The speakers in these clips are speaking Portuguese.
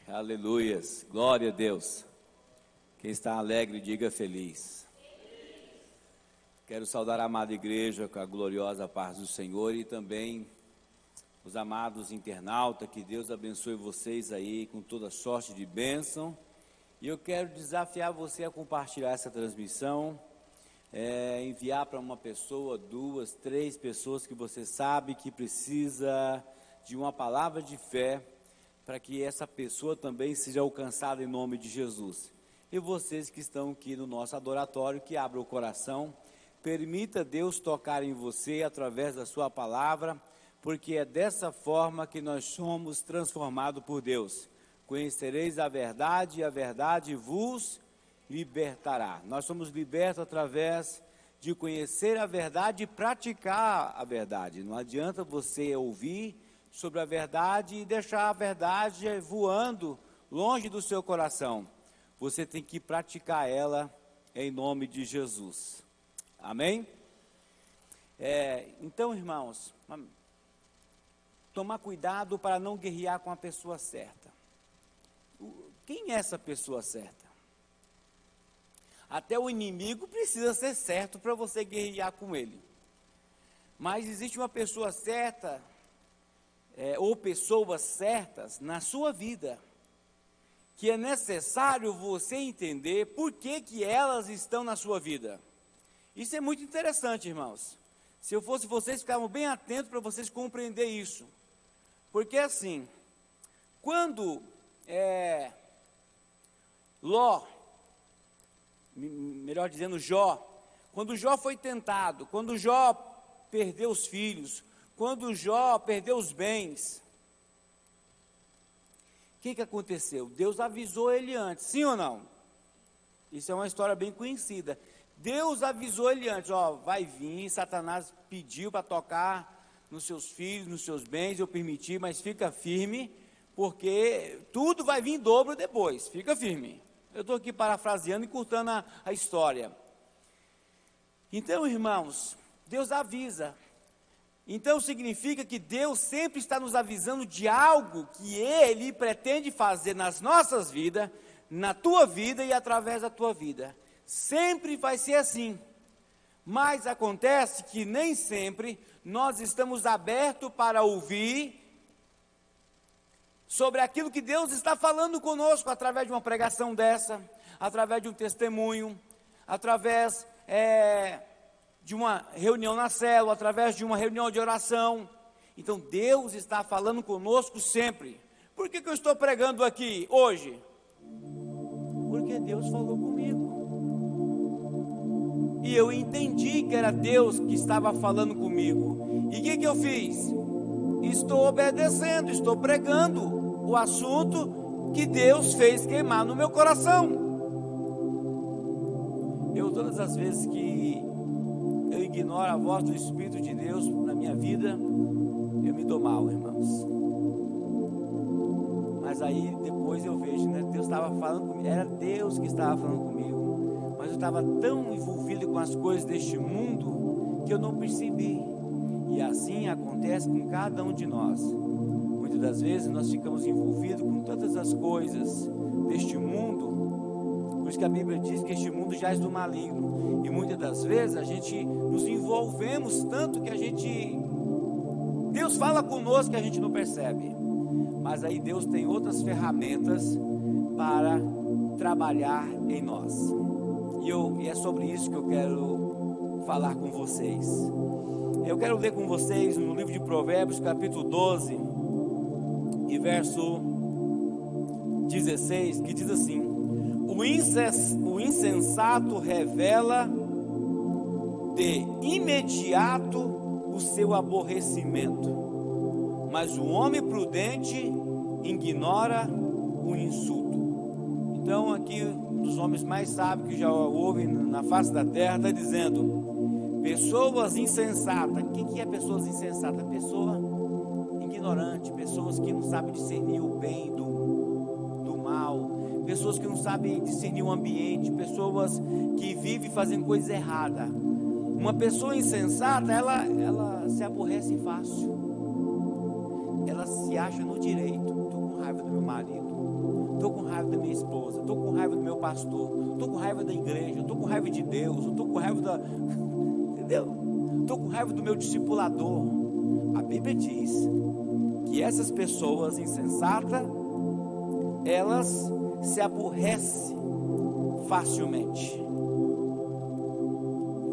Aleluias, glória a Deus. Quem está alegre, diga feliz. Quero saudar a amada igreja com a gloriosa paz do Senhor e também os amados internautas, que Deus abençoe vocês aí com toda sorte de bênção. E eu quero desafiar você a compartilhar essa transmissão, enviar para uma pessoa, 2, 3 pessoas que você sabe que precisa de uma palavra de fé, para que essa pessoa também seja alcançada em nome de Jesus. E vocês que estão aqui no nosso adoratório, que abram o coração, permita Deus tocar em você através da sua palavra, porque é dessa forma que nós somos transformados por Deus. Conhecereis a verdade e a verdade vos libertará. Nós somos libertos através de conhecer a verdade e praticar a verdade. Não adianta você ouvir sobre a verdade e deixar a verdade voando longe do seu coração. Você tem que praticar ela em nome de Jesus. Amém? Então, irmãos, tomar cuidado para não guerrear com a pessoa certa. Quem é essa pessoa certa? Até o inimigo precisa ser certo para você guerrear com ele. Mas existe uma pessoa certa, ou pessoas certas na sua vida, que é necessário você entender por que elas estão na sua vida. Isso é muito interessante, irmãos. Se eu fosse vocês, ficavam bem atentos para vocês compreender isso. Porque assim, quando melhor dizendo, quando Jó foi tentado, quando Jó perdeu os filhos, quando Jó perdeu os bens, o que aconteceu? Deus avisou ele antes, sim ou não? Isso é uma história bem conhecida. Deus avisou ele antes, vai vir, Satanás pediu para tocar nos seus filhos, nos seus bens, eu permiti, mas fica firme, porque tudo vai vir em dobro depois, fica firme. Eu estou aqui parafraseando e encurtando a história. Então, irmãos, Deus avisa. Então significa que Deus sempre está nos avisando de algo que Ele pretende fazer nas nossas vidas, na tua vida e através da tua vida. Sempre vai ser assim. Mas acontece que nem sempre nós estamos abertos para ouvir sobre aquilo que Deus está falando conosco, através de uma pregação dessa, através de um testemunho, através de uma reunião na célula, através de uma reunião de oração. Então Deus está falando conosco sempre. Por que eu estou pregando aqui hoje? Porque Deus falou comigo. E eu entendi que era Deus que estava falando comigo. E o que eu fiz? Estou obedecendo, estou pregando o assunto que Deus fez queimar no meu coração. Todas as vezes que eu ignoro a voz do Espírito de Deus na minha vida, eu me dou mal, irmãos. Mas aí depois eu vejo, Deus estava falando comigo, era Deus que estava falando comigo, mas eu estava tão envolvido com as coisas deste mundo, que eu não percebi. E assim acontece com cada um de nós. Muitas das vezes nós ficamos envolvidos com tantas as coisas deste mundo. Por isso que a Bíblia diz que este mundo jaz do maligno. E muitas das vezes a gente nos envolvemos tanto que Deus fala conosco que a gente não percebe. Mas aí Deus tem outras ferramentas para trabalhar em nós. E é sobre isso que eu quero falar com vocês. Eu quero ler com vocês no livro de Provérbios, capítulo 12, e verso 16, que diz assim: o insensato revela de imediato o seu aborrecimento, mas o homem prudente ignora o insulto. Então aqui, um dos homens mais sábios que já houve na face da terra, está dizendo: pessoas insensatas. O que é pessoas insensatas? Pessoa ignorante, pessoas que não sabem discernir o bem do mal, pessoas que não sabem discernir o ambiente, pessoas que vivem fazendo coisa errada. Uma pessoa insensata, ela se aborrece fácil, ela se acha no direito. Estou com raiva do meu marido, da minha esposa, estou com raiva do meu pastor, estou com raiva da igreja, estou com raiva de Deus, estou com raiva da... Entendeu? Estou com raiva do meu discipulador. A Bíblia diz que essas pessoas insensatas, elas se aborrecem facilmente.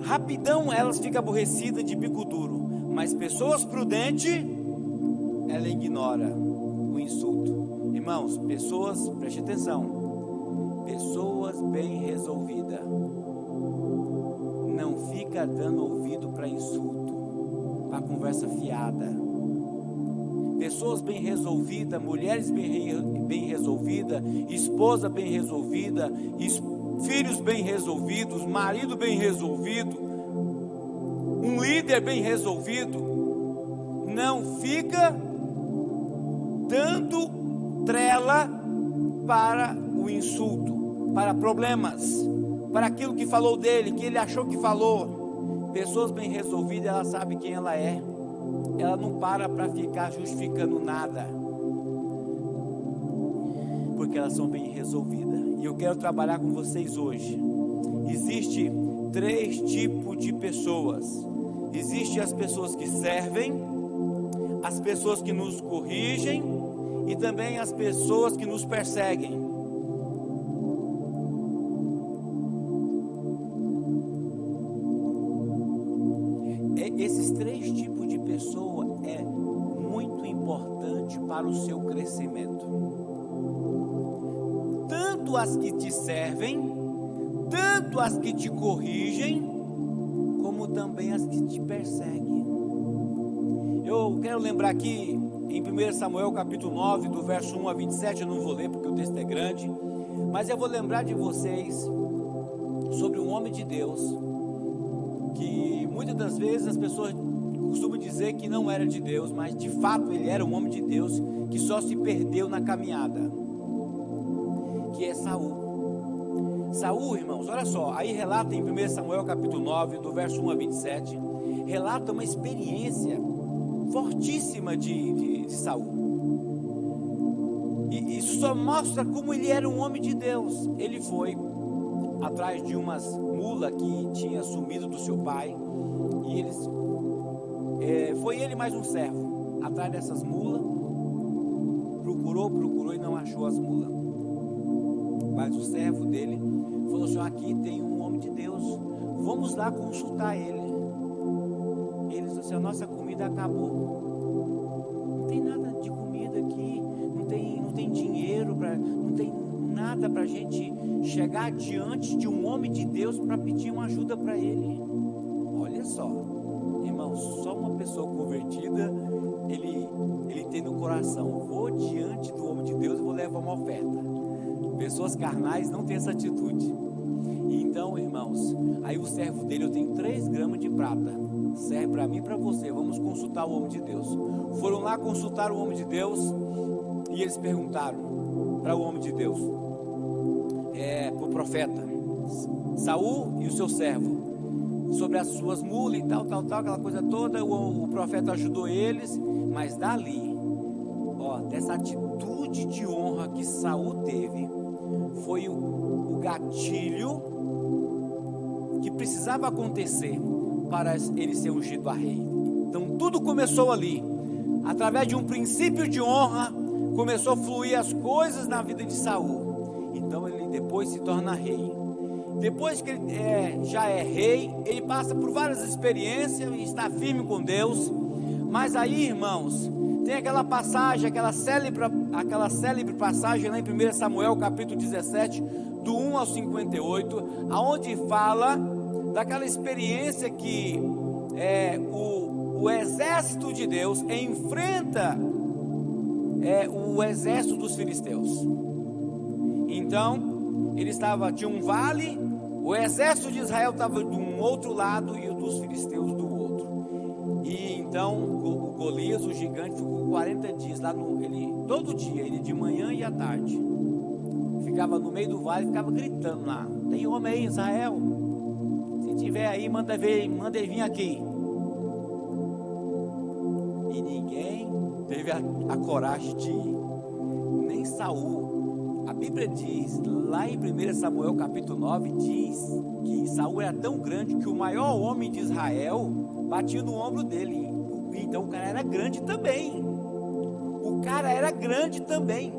Rapidão elas ficam aborrecidas de bico duro. Mas pessoas prudentes, ela ignora o insulto. Irmãos, pessoas, preste atenção, pessoas bem resolvidas não fica dando ouvido para insulto, para conversa fiada. Pessoas bem resolvidas, mulheres bem resolvidas, esposa bem resolvida, filhos bem resolvidos, marido bem resolvido, um líder bem resolvido, não fica dando trela para o insulto, para problemas, para aquilo que falou dele, que ele achou que falou. Pessoas bem resolvidas, ela sabe quem ela é, ela não para ficar justificando nada, porque elas são bem resolvidas. E eu quero trabalhar com vocês hoje. Existe 3 tipos de pessoas. Existem as pessoas que servem, as pessoas que nos corrigem e também as pessoas que nos perseguem. Esses 3 tipos de pessoa é muito importante para o seu crescimento. Tanto as que te servem, tanto as que te corrigem, como também as que te perseguem. Eu quero lembrar aqui em 1 Samuel capítulo 9, do verso 1 a 27, eu não vou ler porque o texto é grande, mas eu vou lembrar de vocês sobre um homem de Deus, que muitas das vezes as pessoas costumam dizer que não era de Deus, mas de fato ele era um homem de Deus, que só se perdeu na caminhada, que é Saul. Saul, irmãos, olha só, aí relata em 1 Samuel capítulo 9, do verso 1 a 27, relata uma experiência fortíssima de Saul, e isso só mostra como ele era um homem de Deus. Ele foi atrás de umas mulas que tinha sumido do seu pai, e foi ele mais um servo atrás dessas mulas, procurou e não achou as mulas, mas o servo dele falou assim: aqui tem um homem de Deus, vamos lá consultar ele. Ele disse assim: a nossa comida acabou, não tem nada de comida aqui, não tem dinheiro, não tem nada para a gente chegar diante de um homem de Deus para pedir uma ajuda para ele. Olha só, irmãos, só uma pessoa convertida, ele tem no coração: vou diante do homem de Deus e vou levar uma oferta. Pessoas carnais não têm essa atitude. E então, irmãos, aí o servo dele: eu tenho 3 gramas de prata, serve para mim e para você, vamos consultar o homem de Deus. Foram lá consultar o homem de Deus, e eles perguntaram para o homem de Deus, para o profeta Saul e o seu servo, sobre as suas mulas e tal, aquela coisa toda. O profeta ajudou eles, mas dali, dessa atitude de honra que Saul teve, foi o gatilho que precisava acontecer para ele ser ungido a rei. Então tudo começou ali, através de um princípio de honra, começou a fluir as coisas na vida de Saul. Então ele depois se torna rei. Depois que ele já é rei, ele passa por várias experiências e está firme com Deus. Mas aí, irmãos, tem aquela passagem, aquela célebre passagem lá em 1 Samuel capítulo 17, do 1 ao 58, aonde fala daquela experiência que o exército de Deus enfrenta o exército dos filisteus. Então, tinha um vale, o exército de Israel estava de um outro lado e o dos filisteus do outro. E então o Golias, o gigante, ficou 40 dias lá todo dia, ele de manhã e à tarde, ficava no meio do vale, ficava gritando lá: tem homem aí em Israel? Se tiver aí, manda ele vir aqui. E ninguém teve a coragem de ir, nem Saul. A Bíblia diz, lá em 1 Samuel capítulo 9, diz que Saul era tão grande que o maior homem de Israel batia no ombro dele. Então o cara era grande também. O cara era grande também.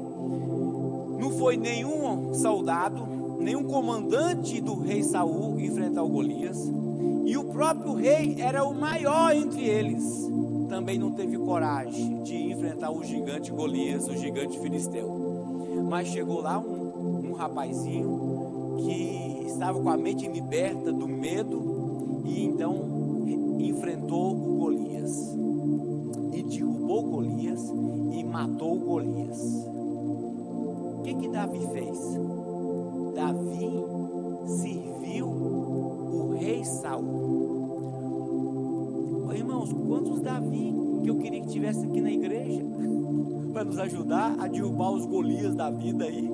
Não foi nenhum soldado, nenhum comandante do rei Saul enfrentar o Golias. E o próprio rei era o maior entre eles. Também não teve coragem de enfrentar o gigante Golias, o gigante filisteu. Mas chegou lá um rapazinho que estava com a mente liberta do medo e então enfrentou o Golias e derrubou Golias e matou Golias. O que Davi fez? Davi serviu o rei Saul. Oh, irmãos, quantos Davi que eu queria que tivesse aqui na igreja para nos ajudar a derrubar os Golias da vida aí?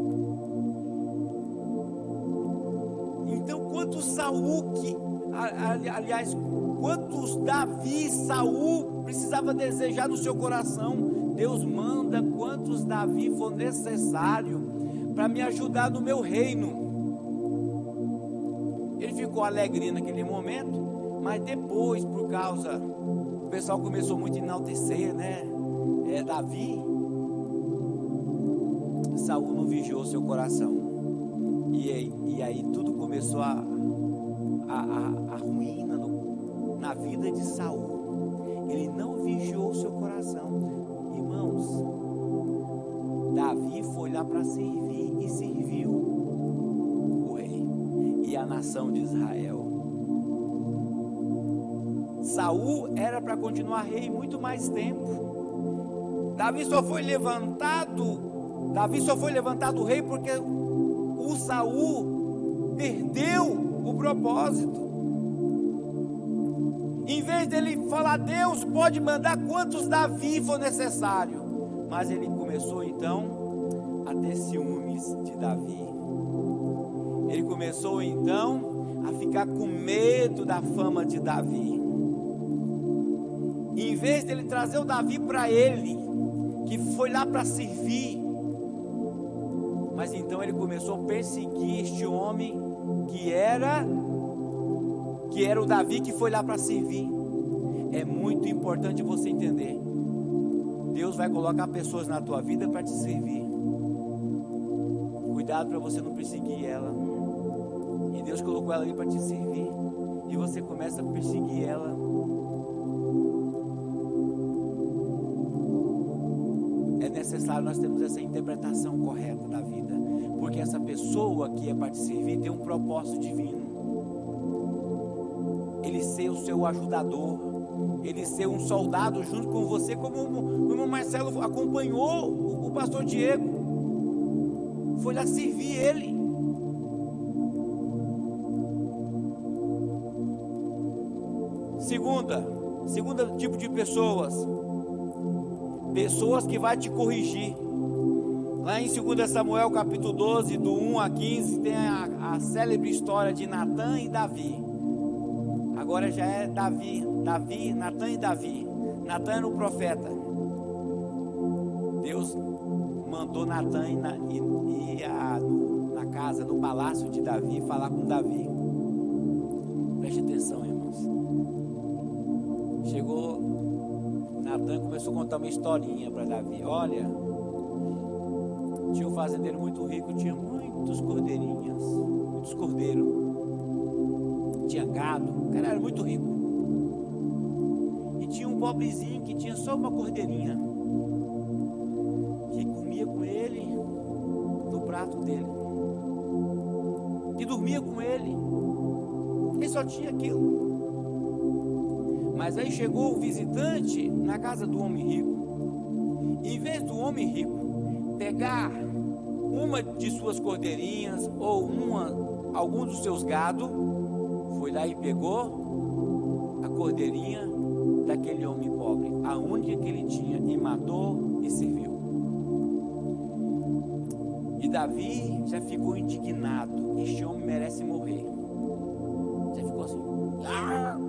Então, quantos Saul que, aliás, quantos Davi, Saul precisava desejar no seu coração? Deus manda quantos Davi for necessário para me ajudar no meu reino. Ele ficou alegre naquele momento, mas depois, por causa, o pessoal começou muito a enaltecer, né? Davi. Saul não vigiou seu coração. E aí tudo começou a ruína na vida de Saul. Ele não vigiou seu coração. Irmãos, Davi foi lá para servir e serviu o rei e a nação de Israel. Saul era para continuar rei muito mais tempo. Davi só foi levantado rei porque o Saul perdeu o propósito. Em vez dele falar, Deus pode mandar quantos Davi for necessário, mas ele começou então a ter ciúmes de Davi. Ele começou então a ficar com medo da fama de Davi. Em vez dele trazer o Davi para ele, que foi lá para servir, mas então ele começou a perseguir este homem que era o Davi que foi lá para servir. É muito importante você entender. Deus vai colocar pessoas na tua vida para te servir. Cuidado para você não perseguir ela. E Deus colocou ela ali para te servir. E você começa a perseguir ela. É necessário nós termos essa interpretação correta da vida. Porque essa pessoa que é para te servir tem um propósito divino. Ele ser o seu ajudador, ele ser um soldado junto com você, como o irmão Marcelo acompanhou o pastor Diego, foi lá servir ele. Segunda tipo de pessoas que vai te corrigir. Lá em 2 Samuel capítulo 12, do 1 a 15, tem a célebre história de Natã e Davi. Agora já é Natã e Davi. Natã era o profeta. Deus mandou Natã ir na casa, no palácio de Davi, falar com Davi. Preste atenção, irmãos. Chegou Natã, começou a contar uma historinha para Davi. Olha, tinha um fazendeiro muito rico, tinha muitos cordeirinhos, muitos cordeiros. Tinha gado, o cara era muito rico. E tinha um pobrezinho que tinha só uma cordeirinha, que comia com ele no prato dele, que dormia com ele. Ele só tinha aquilo. Mas aí chegou o visitante na casa do homem rico. Em vez do homem rico pegar uma de suas cordeirinhas ou algum dos seus gados, foi lá e pegou a cordeirinha daquele homem pobre, a única que ele tinha, e matou e serviu. E Davi já ficou indignado. Este homem merece morrer. Já ficou assim,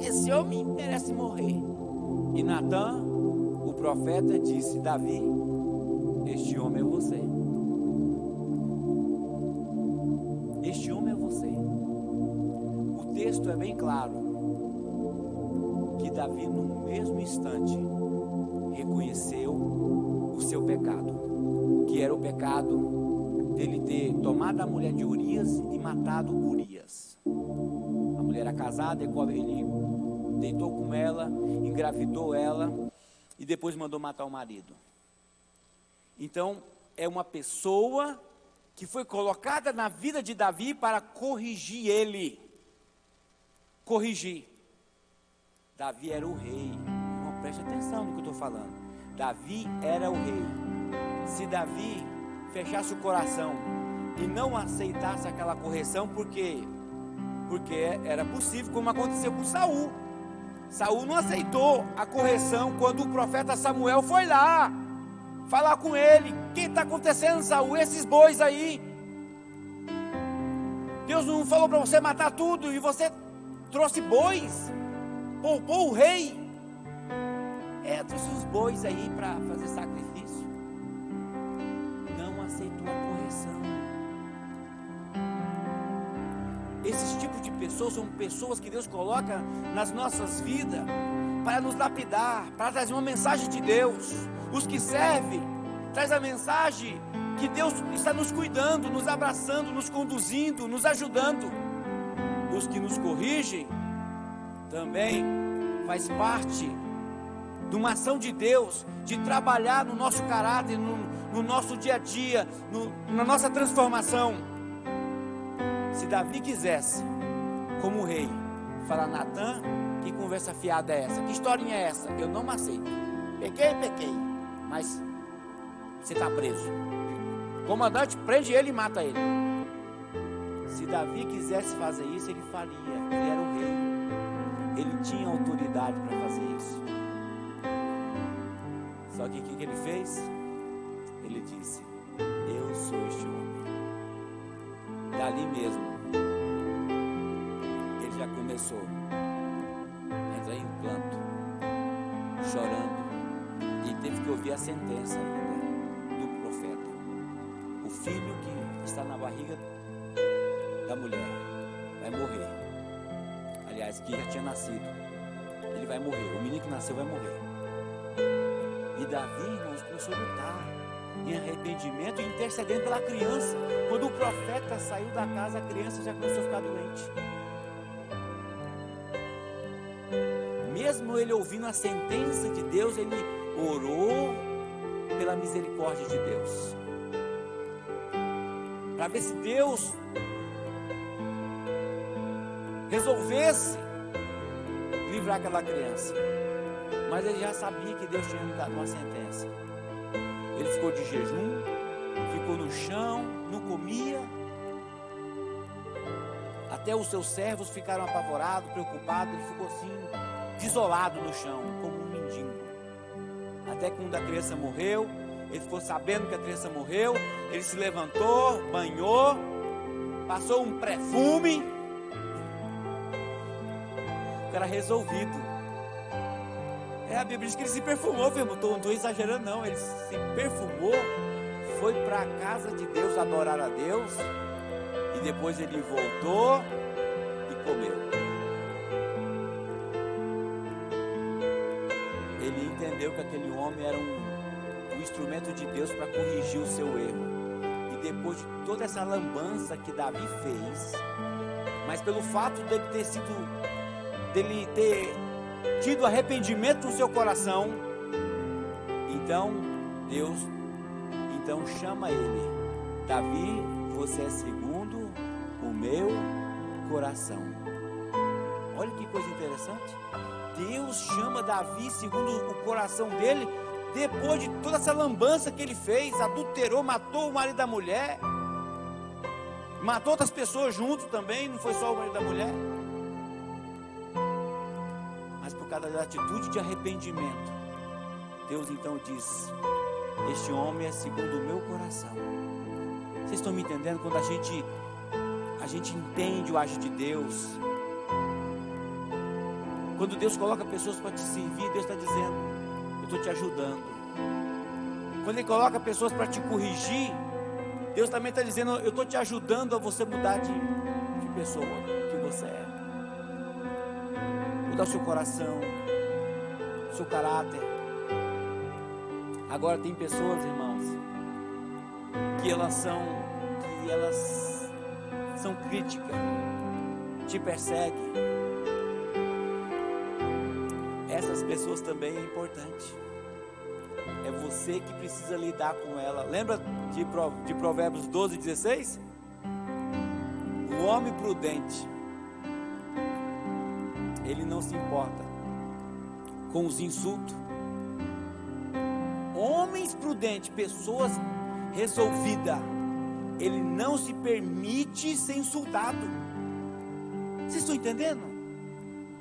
esse homem merece morrer. E Natã, o profeta, disse, Davi, este homem é você. texto é bem claro, que Davi no mesmo instante reconheceu o seu pecado, que era o pecado dele ter tomado a mulher de Urias e matado Urias. A mulher era casada, ele deitou com ela, engravidou ela e depois mandou matar o marido. Então, é uma pessoa que foi colocada na vida de Davi para corrigir ele. Corrigir. Davi era o rei. Irmão, preste atenção no que eu estou falando. Davi era o rei. Se Davi fechasse o coração e não aceitasse aquela correção, porque era possível, como aconteceu com Saul. Saul não aceitou a correção quando o profeta Samuel foi lá falar com ele. O que está acontecendo, Saul? Esses bois aí. Deus não falou para você matar tudo e você trouxe bois? Poupou o rei? Trouxe os bois aí para fazer sacrifício. Não aceitou a correção. Esses tipos de pessoas são pessoas que Deus coloca nas nossas vidas para nos lapidar, para trazer uma mensagem de Deus. Os que servem, traz a mensagem que Deus está nos cuidando, nos abraçando, nos conduzindo, nos ajudando. Os que nos corrigem, também faz parte de uma ação de Deus, de trabalhar no nosso caráter, no nosso dia a dia, na nossa transformação. Se Davi quisesse, como rei, falar: Natan, que conversa fiada é essa? Que historinha é essa? Eu não aceito. Pequei, mas você está preso. Comandante, prende ele e mata ele. Se Davi quisesse fazer isso, ele faria. Ele era o rei. Ele tinha autoridade para fazer isso. Só que o que ele fez? Ele disse: eu sou este homem. Dali mesmo, ele já começou a entrar em planto, chorando, e teve que ouvir a sentença ainda do profeta. O filho que está na barriga da mulher vai morrer. Aliás, que já tinha nascido, ele vai morrer. O menino que nasceu vai morrer. E Davi, irmãos, começou a lutar em arrependimento e intercedendo pela criança. Quando o profeta saiu da casa, a criança já começou a ficar doente. Mesmo ele ouvindo a sentença de Deus, ele orou pela misericórdia de Deus, para ver se Deus resolvesse livrar aquela criança. Mas ele já sabia que Deus tinha dado uma sentença. Ele ficou de jejum, ficou no chão, não comia. Até os seus servos ficaram apavorados, preocupados. Ele ficou assim, desolado no chão, como um mendigo. Até que quando a criança morreu, ele ficou sabendo que a criança morreu. Ele se levantou, banhou, passou um perfume. O cara resolvido. A Bíblia diz que ele se perfumou, não estou exagerando não, ele se perfumou, foi para a casa de Deus adorar a Deus, e depois ele voltou e comeu. Ele entendeu que aquele homem era um instrumento de Deus para corrigir o seu erro, e depois de toda essa lambança que Davi fez, mas pelo fato dele ter tido arrependimento no seu coração, então Deus chama ele: Davi, você é segundo o meu coração. Olha que coisa interessante. Deus chama Davi segundo o coração dele, depois de toda essa lambança que ele fez, adulterou, matou o marido da mulher, matou outras pessoas junto também, não foi só o marido da mulher. Mas por causa da atitude de arrependimento, Deus então diz: este homem é segundo o meu coração. Vocês estão me entendendo? Quando a gente entende o agir de Deus, quando Deus coloca pessoas para te servir, Deus está dizendo: eu estou te ajudando. Quando Ele coloca pessoas para te corrigir, Deus também está dizendo: eu estou te ajudando a você mudar de pessoa que você é. mudar o seu coração, o seu caráter. Agora tem pessoas, irmãos, que elas são críticas, te perseguem. Essas pessoas também é importante. É você que precisa lidar com ela. Lembra de Provérbios 12:16? O homem prudente, ele não se importa com os insultos. Homens prudentes, pessoas resolvidas, ele não se permite ser insultado. Vocês estão entendendo?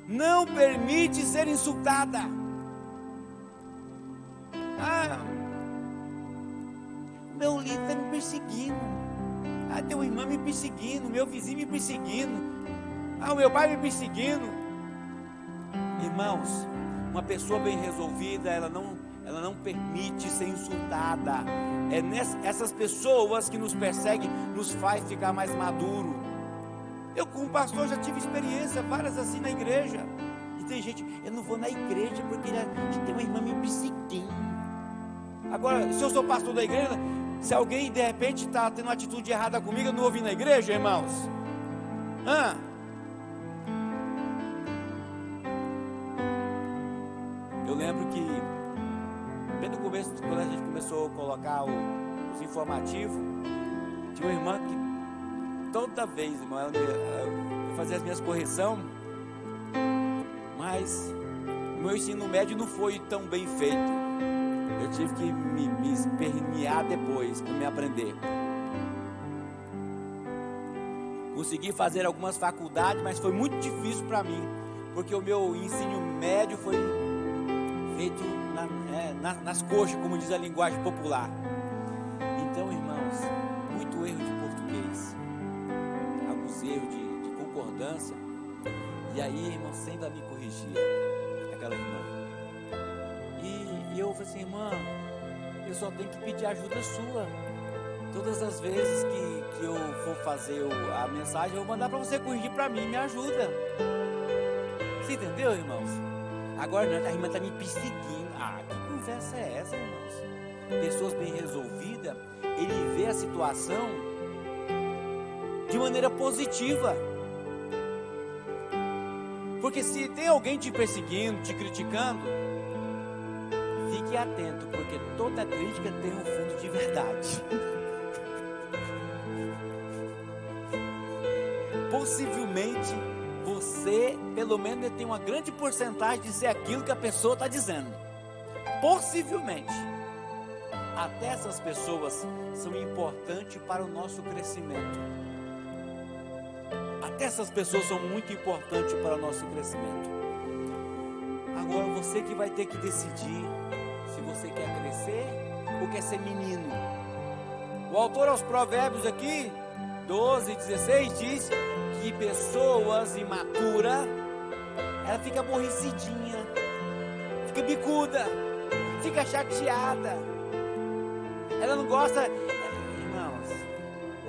Não permite ser insultada. Meu líder está me perseguindo. Teu irmão me perseguindo, meu vizinho me perseguindo, o meu pai me perseguindo. Irmãos, uma pessoa bem resolvida, ela não permite ser insultada. Essas pessoas que nos perseguem nos faz ficar mais maduro. Eu, como pastor, já tive experiência várias assim na igreja. E tem gente, eu não vou na igreja porque tem uma irmã me perseguindo. Agora, se eu sou pastor da igreja, se alguém de repente está tendo uma atitude errada comigo, eu não vou vir na igreja, irmãos? Eu lembro que bem no começo, quando a gente começou a colocar os informativos, tinha uma irmã que toda vez, irmão, eu fazia as minhas correções, mas o meu ensino médio não foi tão bem feito. Eu tive que me espernear depois para me aprender. Consegui fazer algumas faculdades, mas foi muito difícil para mim, porque o meu ensino médio foi feito nas coxas, como diz a linguagem popular. Então, irmãos, muito erro de português, alguns erros de concordância. E aí, irmão, sempre me corrigia aquela irmã. E eu falei assim, irmã, eu só tenho que pedir ajuda sua. Todas as vezes que eu for fazer a mensagem, eu vou mandar para você corrigir para mim, me ajuda. Você entendeu, irmãos? Agora a irmã está me perseguindo. Que conversa é essa, irmãos? Pessoas bem resolvidas, ele vê a situação de maneira positiva. Porque se tem alguém te perseguindo, te criticando, fique atento, porque toda crítica tem um fundo de verdade. Possivelmente você, pelo menos, tem uma grande porcentagem de ser aquilo que a pessoa está dizendo. Possivelmente. Até essas pessoas são importantes para o nosso crescimento. Até essas pessoas são muito importantes para o nosso crescimento. Agora você que vai ter que decidir se você quer crescer ou quer ser menino. O autor aos Provérbios aqui, 12:16, diz que pessoas imaturas, ela fica aborrecidinha, fica bicuda, fica chateada, ela não gosta. Irmãos,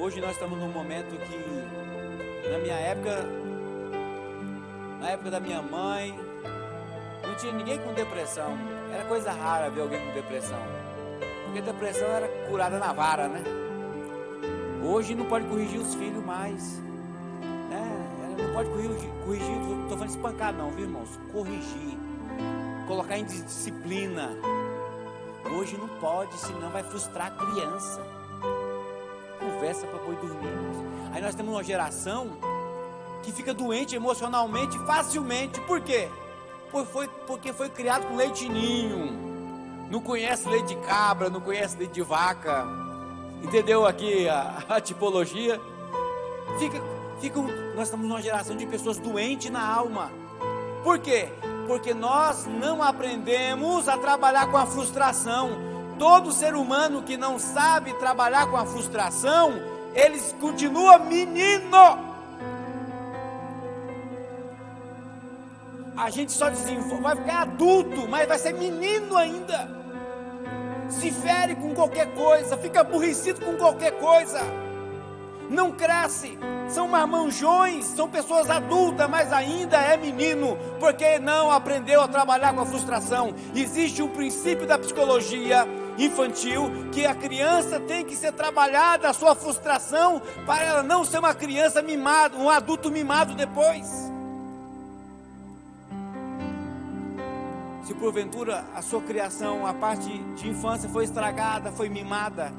hoje nós estamos num momento que, na minha época, na época da minha mãe, não tinha ninguém com depressão. Era coisa rara ver alguém com depressão, porque depressão era curada na vara, né? Hoje não pode corrigir os filhos mais, né? Não pode corrigir, não estou falando espancar não, viu, irmãos? Corrigir, colocar em disciplina. Hoje não pode, senão vai frustrar a criança. Conversa para boi dormir, irmãos. Aí nós temos uma geração que fica doente emocionalmente facilmente. Por quê? Porque foi criado com leite ninho, não conhece leite de cabra, não conhece leite de vaca. Entendeu aqui a tipologia? Nós estamos numa geração de pessoas doentes na alma. Por quê? Porque nós não aprendemos a trabalhar com a frustração. Todo ser humano que não sabe trabalhar com a frustração, ele continua menino. A gente só desenvolve, vai ficar adulto, mas vai ser menino ainda. Se fere com qualquer coisa, fica aborrecido com qualquer coisa. não cresce, são marmanjões, são pessoas adultas, mas ainda é menino, porque não aprendeu a trabalhar com a frustração. Existe um princípio da psicologia infantil, que a criança tem que ser trabalhada a sua frustração, para ela não ser uma criança mimada, um adulto mimado depois. Se porventura a sua criação, a parte de infância foi estragada, foi mimada,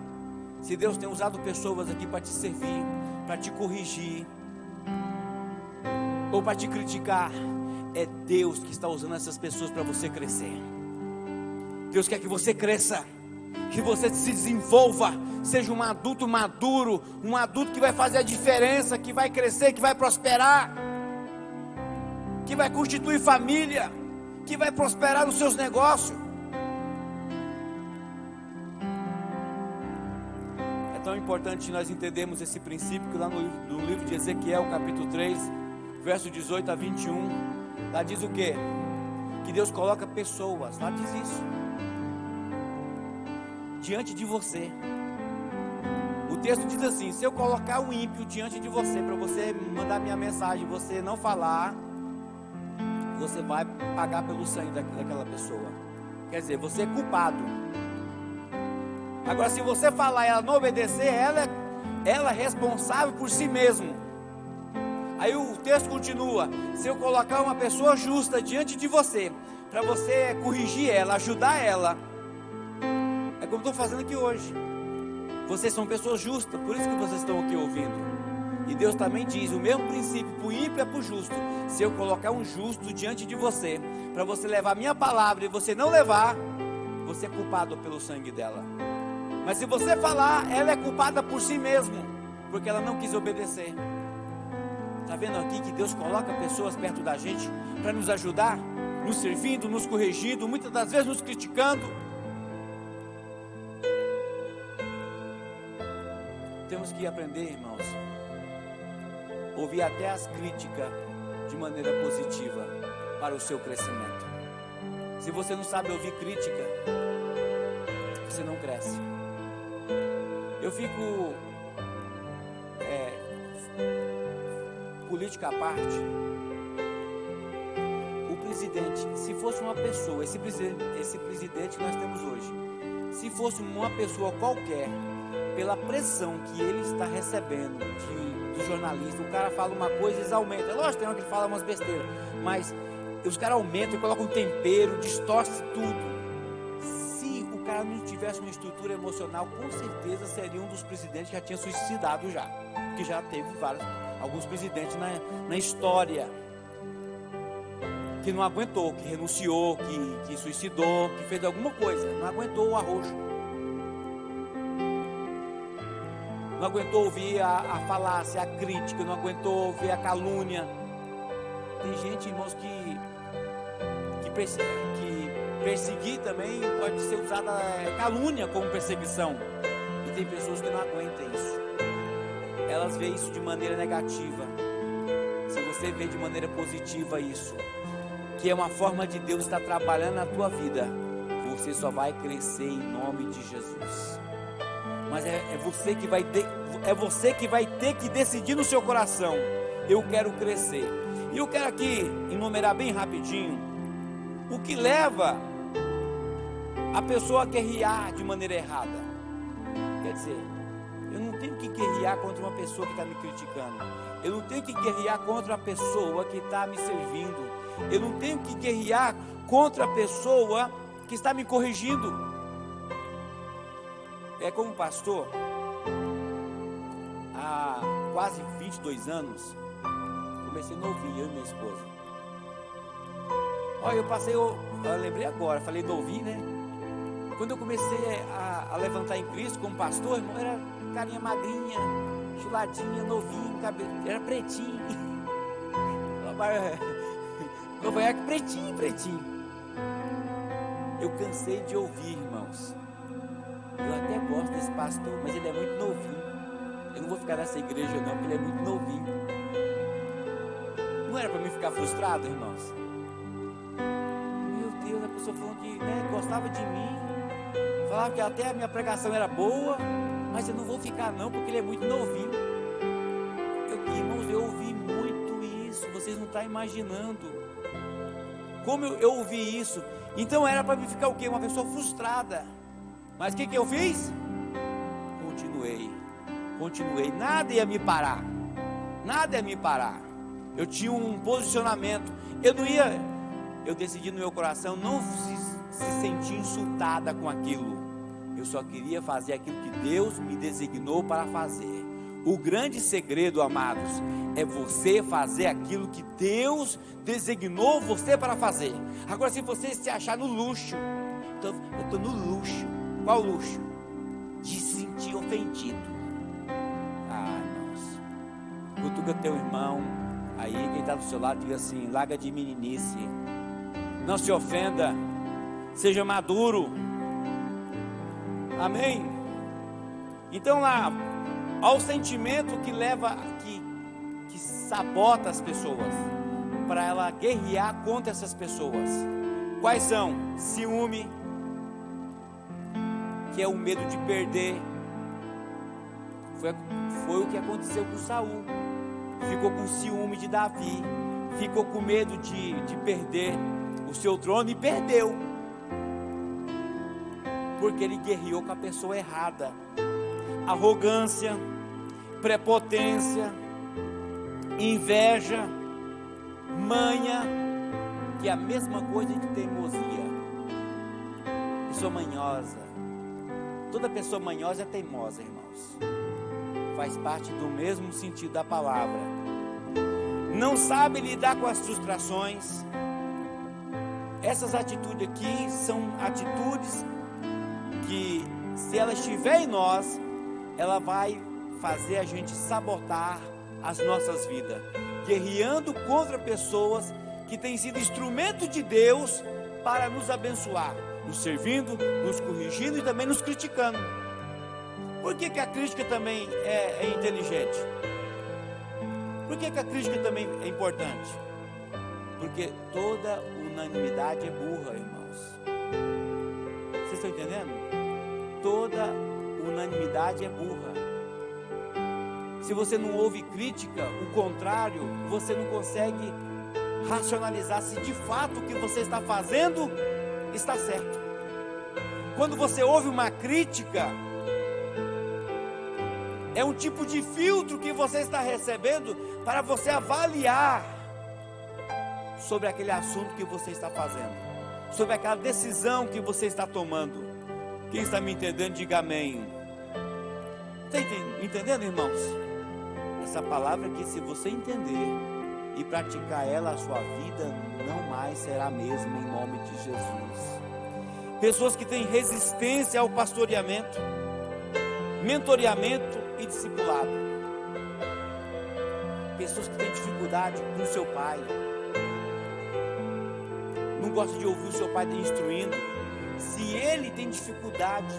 se Deus tem usado pessoas aqui para te servir, para te corrigir, ou para te criticar, é Deus que está usando essas pessoas para você crescer. Deus quer que você cresça, que você se desenvolva, seja um adulto maduro, um adulto que vai fazer a diferença, que vai crescer, que vai prosperar, que vai constituir família, que vai prosperar nos seus negócios. É tão importante nós entendermos esse princípio, que lá no livro de Ezequiel, capítulo 3, verso 18 a 21, lá diz o quê? Que Deus coloca pessoas, lá diz isso, diante de você. O texto diz assim: se eu colocar um ímpio diante de você, para você mandar minha mensagem, você não falar, você vai pagar pelo sangue daquela pessoa. Quer dizer, você é culpado. Agora, se você falar e ela não obedecer, ela é responsável por si mesmo. Aí o texto continua: se eu colocar uma pessoa justa diante de você, para você corrigir ela, ajudar ela, é como estou fazendo aqui hoje. Vocês são pessoas justas, por isso que vocês estão aqui ouvindo. E Deus também diz o mesmo princípio para o ímpio e para o justo. Se eu colocar um justo diante de você, para você levar a minha palavra e você não levar, você é culpado pelo sangue dela. Mas se você falar, ela é culpada por si mesma, porque ela não quis obedecer. Está vendo aqui que Deus coloca pessoas perto da gente para nos ajudar, nos servindo, nos corrigindo, muitas das vezes nos criticando. Temos que aprender, irmãos, ouvir até as críticas de maneira positiva para o seu crescimento. Se você não sabe ouvir crítica, você não cresce. Eu fico política à parte. O presidente, se fosse uma pessoa, esse presidente que nós temos hoje, se fosse uma pessoa qualquer, pela pressão que ele está recebendo do jornalista, o cara fala uma coisa e eles aumentam. É lógico, tem hora que ele fala umas besteiras, mas os caras aumentam, colocam um tempero, distorce tudo. Se o cara não tivesse uma estrutura emocional, com certeza seria um dos presidentes que já tinha suicidado já, porque já teve alguns presidentes na história que não aguentou, que renunciou, que suicidou, que fez alguma coisa, não aguentou o arrojo, não aguentou ouvir a falácia, a crítica, não aguentou ouvir a calúnia. Tem gente, irmãos, que perseguir também pode ser usada calúnia como perseguição, e tem pessoas que não aguentam isso, elas veem isso de maneira negativa. Se você vê de maneira positiva isso, que é uma forma de Deus estar trabalhando na tua vida, você só vai crescer em nome de Jesus. Mas é você que vai ter que decidir no seu coração: eu quero crescer. E eu quero aqui enumerar bem rapidinho o que leva a pessoa a guerrear de maneira errada. Quer dizer, eu não tenho que guerrear contra uma pessoa que está me criticando, eu não tenho que guerrear contra a pessoa que está me servindo, eu não tenho que guerrear contra a pessoa que está me corrigindo. Como pastor, há quase 22 anos, comecei novinho, eu e minha esposa. Olha, eu lembrei agora, falei novinho, né? Quando eu comecei a levantar em Cristo como pastor, irmão, era carinha magrinha, chuladinha, novinho, cabelo, era pretinho. Cavanhaque pretinho. Eu cansei de ouvir, irmãos. Eu até gosto desse pastor, mas ele é muito novinho. Eu não vou ficar nessa igreja não, porque ele é muito novinho. Não era para mim ficar frustrado, irmãos? Meu Deus, a pessoa falando que gostava de mim, falava que até a minha pregação era boa, mas eu não vou ficar não, porque ele é muito novinho. irmãos, eu ouvi muito isso, vocês não estão imaginando como eu ouvi isso. Então era para mim ficar o quê? Uma pessoa frustrada. Mas o que eu fiz? Continuei, nada ia me parar, eu tinha um posicionamento, eu decidi no meu coração não se sentir insultada com aquilo, eu só queria fazer aquilo que Deus me designou para fazer. O grande segredo, amados, é você fazer aquilo que Deus designou você para fazer. Agora, se você se achar no luxo, eu estou no luxo, qual luxo? De se sentir ofendido. Irmãos, cutuca teu irmão, aí quem está do seu lado diga assim: larga de meninice, não se ofenda, seja maduro. Amém? Então lá, ao sentimento que leva, que sabota as pessoas, para ela guerrear contra essas pessoas. Quais são? Ciúme, que é o medo de perder. Foi o que aconteceu com Saul. Ficou com ciúme de Davi, ficou com medo de perder o seu trono e perdeu, porque ele guerreou com a pessoa errada. Arrogância, prepotência, inveja, manha, que é a mesma coisa de teimosia. Pessoa manhosa, toda pessoa manhosa é teimosa, irmãos. Faz parte do mesmo sentido da palavra. Não sabe lidar com as frustrações. Essas atitudes aqui são atitudes que, se ela estiver em nós, ela vai fazer a gente sabotar as nossas vidas, guerreando contra pessoas que têm sido instrumento de Deus para nos abençoar, nos servindo, nos corrigindo e também nos criticando. Por que a crítica também é inteligente? Por que a crítica também é importante? Porque toda unanimidade é burra, irmãos. Vocês estão entendendo? Toda unanimidade é burra. Se você não ouve crítica, o contrário, você não consegue racionalizar se de fato o que você está fazendo está certo. Quando você ouve uma crítica, é um tipo de filtro que você está recebendo para você avaliar sobre aquele assunto que você está fazendo, sobre aquela decisão que você está tomando. Quem está me entendendo, diga amém. Está entendendo, irmãos? Essa palavra aqui, se você entender e praticar ela, a sua vida não mais será a mesma, em nome de Jesus. Pessoas que têm resistência ao pastoreamento, mentoreamento e discipulado. Pessoas que têm dificuldade com o seu pai, não gosta de ouvir o seu pai instruindo. Se ele tem dificuldade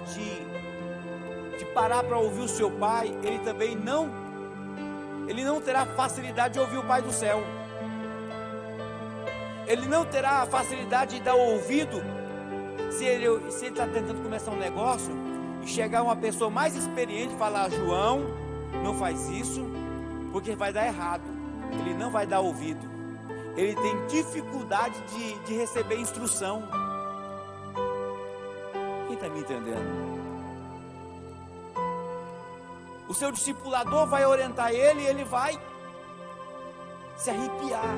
de parar para ouvir o seu pai, ele também não terá facilidade de ouvir o Pai do céu. Ele não terá a facilidade de dar ouvido se ele está tentando começar um negócio e chegar uma pessoa mais experiente e falar: João, não faz isso porque vai dar errado. Ele não vai dar ouvido. Ele tem dificuldade de receber instrução. Quem está me entendendo? O seu discipulador vai orientar ele e ele vai se arrepiar,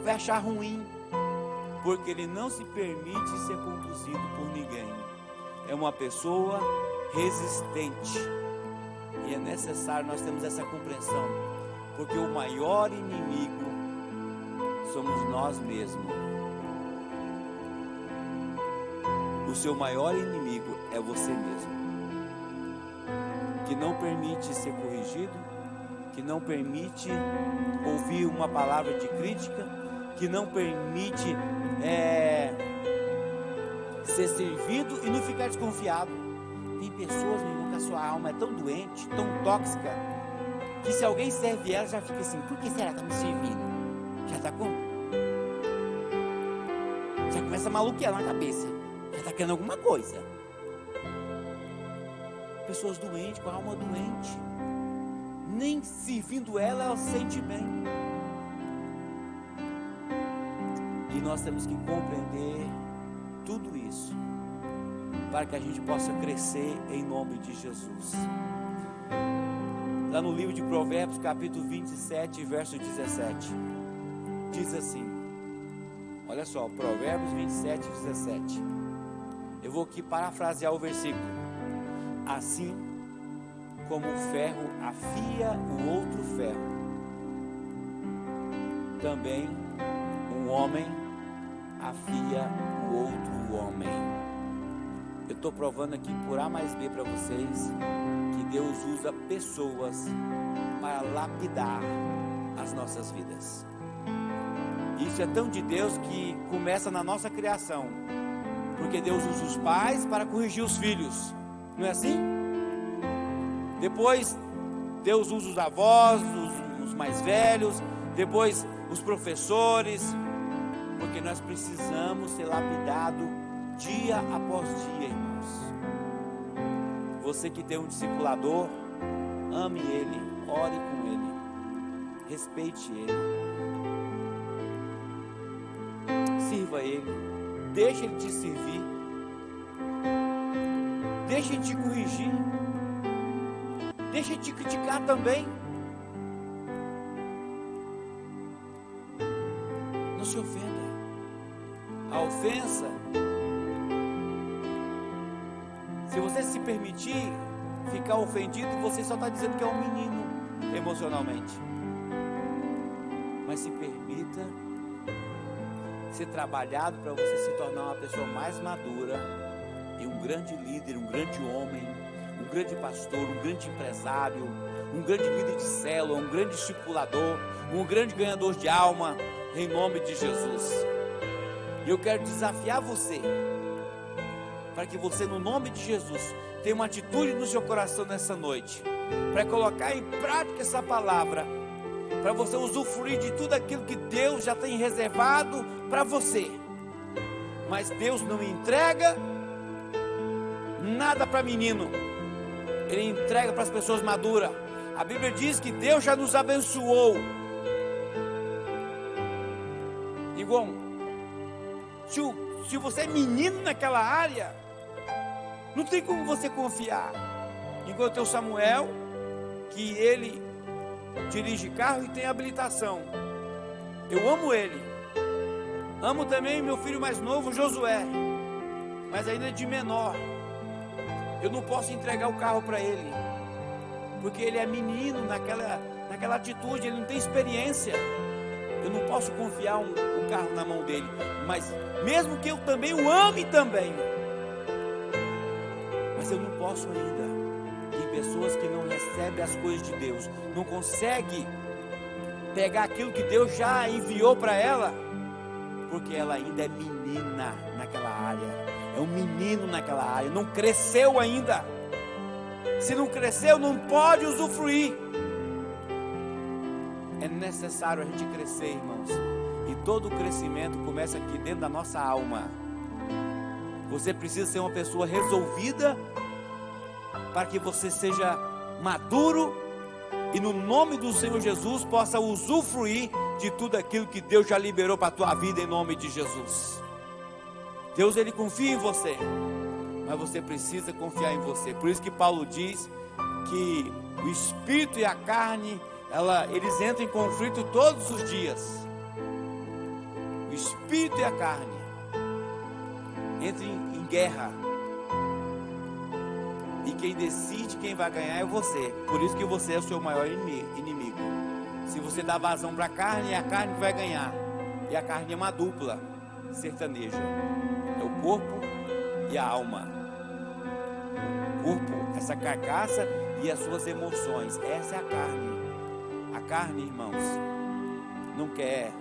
vai achar ruim, porque ele não se permite ser conduzido por ninguém. É uma pessoa resistente, e é necessário nós termos essa compreensão, porque o maior inimigo somos nós mesmos. O seu maior inimigo é você mesmo, que não permite ser corrigido, que não permite ouvir uma palavra de crítica, que não permite ser servido e não ficar desconfiado. Tem pessoas, meu irmão, que a sua alma é tão doente, tão tóxica, que se alguém serve ela, já fica assim: por que será que está me servindo? Já está com... já começa a maluquear na cabeça, já está querendo alguma coisa. Pessoas doentes, com a alma doente. nem servindo ela sente bem. E nós temos que compreender tudo isso, para que a gente possa crescer em nome de Jesus. Lá no livro de Provérbios, capítulo 27, verso 17, diz assim, olha só, Provérbios 27, 17. Eu vou aqui parafrasear o versículo. Assim como o ferro afia o outro ferro, também um homem afia o outro homem. Eu estou provando aqui por A mais B para vocês que Deus usa pessoas para lapidar as nossas vidas. Isso é tão de Deus que começa na nossa criação, porque Deus usa os pais para corrigir os filhos, não é assim? Depois Deus usa os avós, os mais velhos, depois os professores, porque nós precisamos ser lapidados dia após dia, irmãos. Você que tem um discipulador, ame ele, ore com ele, respeite ele, sirva ele, deixe ele te servir, deixe ele te corrigir, deixe ele te criticar também. Não se ofenda. A ofensa, se você se permitir ficar ofendido, você só está dizendo que é um menino emocionalmente. Mas se permita ser trabalhado para você se tornar uma pessoa mais madura e um grande líder, um grande homem, um grande pastor, um grande empresário, um grande líder de célula, um grande discipulador, um grande ganhador de alma, em nome de Jesus. E eu quero desafiar você, para que você, no nome de Jesus, tenha uma atitude no seu coração nessa noite, para colocar em prática essa palavra, para você usufruir de tudo aquilo que Deus já tem reservado para você. Mas Deus não entrega nada para menino, Ele entrega para as pessoas maduras. A Bíblia diz que Deus já nos abençoou. Igual, se você é menino naquela área, não tem como você confiar. Enquanto o Samuel, que ele dirige carro e tem habilitação, eu amo ele. Amo também meu filho mais novo, Josué, mas ainda de menor. Eu não posso entregar o carro para ele, porque ele é menino naquela atitude, ele não tem experiência. Eu não posso confiar um carro na mão dele. Mas mesmo que eu também o ame também, mas eu não posso ainda. Tem pessoas que não recebem as coisas de Deus, não conseguem pegar aquilo que Deus já enviou para ela, porque ela ainda é menina naquela área, é um menino naquela área, não cresceu ainda. Se não cresceu, não pode usufruir. É necessário a gente crescer, irmãos, e todo o crescimento começa aqui dentro da nossa alma. Você precisa ser uma pessoa resolvida, para que você seja maduro e no nome do Senhor Jesus possa usufruir de tudo aquilo que Deus já liberou para a tua vida, em nome de Jesus. Deus, Ele confia em você, mas você precisa confiar em você. Por isso que Paulo diz que o Espírito e a carne, eles entram em conflito todos os dias. O Espírito e a carne entram em guerra, e quem decide quem vai ganhar é você. Por isso que você é o seu maior inimigo. Se você dá vazão para a carne, é a carne que vai ganhar. E a carne é uma dupla sertaneja, é o corpo e a alma. O corpo, essa carcaça, e as suas emoções. Essa é a carne. A carne, irmãos, não quer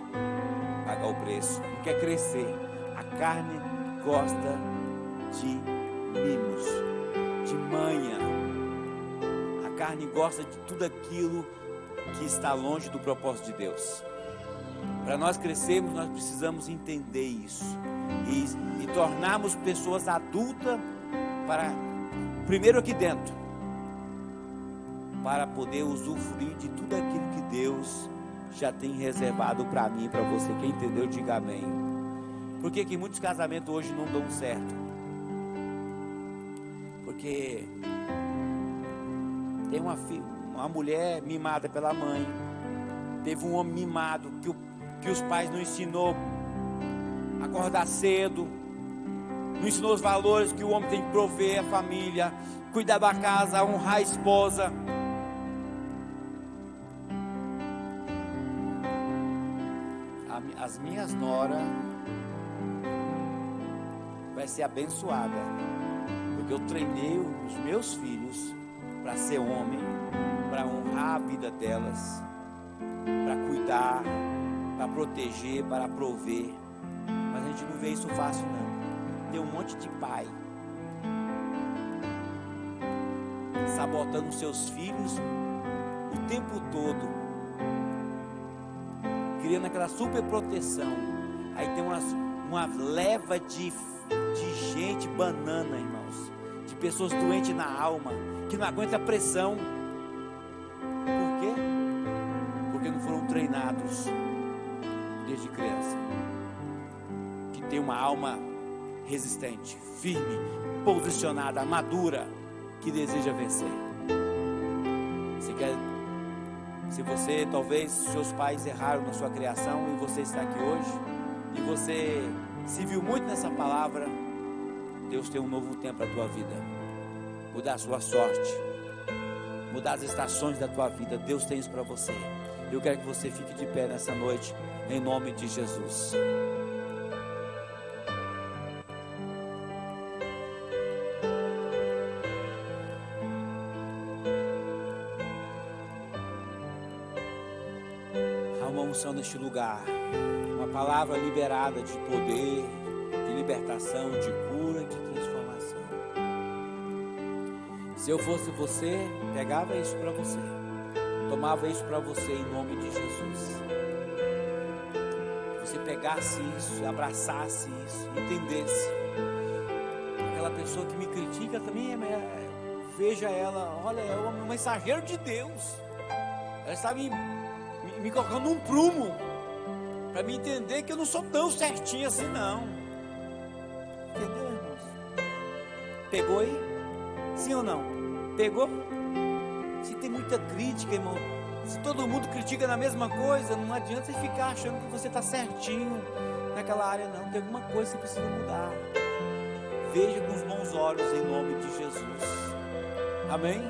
pagar o preço, não quer crescer. A carne gosta de mimos, de manha. A carne gosta de tudo aquilo que está longe do propósito de Deus. Para nós crescermos, nós precisamos entender isso e tornarmos pessoas adultas, para primeiro aqui dentro, para poder usufruir de tudo aquilo que Deus já tem reservado para mim e para você. Quem entendeu, diga amém. Por que que muitos casamentos hoje não dão certo? Porque tem uma mulher mimada pela mãe, teve um homem mimado que os pais não ensinou a acordar cedo, não ensinou os valores que o homem tem que prover a família, cuidar da casa, honrar a esposa. As minhas noras vai ser abençoada, porque eu treinei os meus filhos para ser homem, para honrar a vida delas, para cuidar, para proteger, para prover. Mas a gente não vê isso fácil não. Tem um monte de pai sabotando seus filhos o tempo todo, criando aquela super proteção. Aí tem uma leva de gente banana, irmãos, de pessoas doentes na alma, que não aguenta a pressão. Por quê? Porque não foram treinados desde criança, que tem uma alma resistente, firme, posicionada, madura, que deseja vencer. Se você, talvez, seus pais erraram na sua criação e você está aqui hoje, e você se viu muito nessa palavra, Deus tem um novo tempo para a tua vida, mudar a sua sorte, mudar as estações da tua vida. Deus tem isso para você. Eu quero que você fique de pé nessa noite, em nome de Jesus. Neste lugar, uma palavra liberada de poder, de libertação, de cura, de transformação. Se eu fosse você, pegava isso para você, tomava isso para você em nome de Jesus. Você pegasse isso, abraçasse isso, entendesse. Aquela pessoa que me critica também, veja ela, olha, é um mensageiro de Deus. Ela está me colocando num prumo, para me entender que eu não sou tão certinho assim não. Entendeu, irmãos? Pegou aí? Sim ou não? Pegou? Se tem muita crítica, irmão, se todo mundo critica na mesma coisa, não adianta você ficar achando que você está certinho naquela área não. Tem alguma coisa que você precisa mudar. Veja com os bons olhos em nome de Jesus. Amém?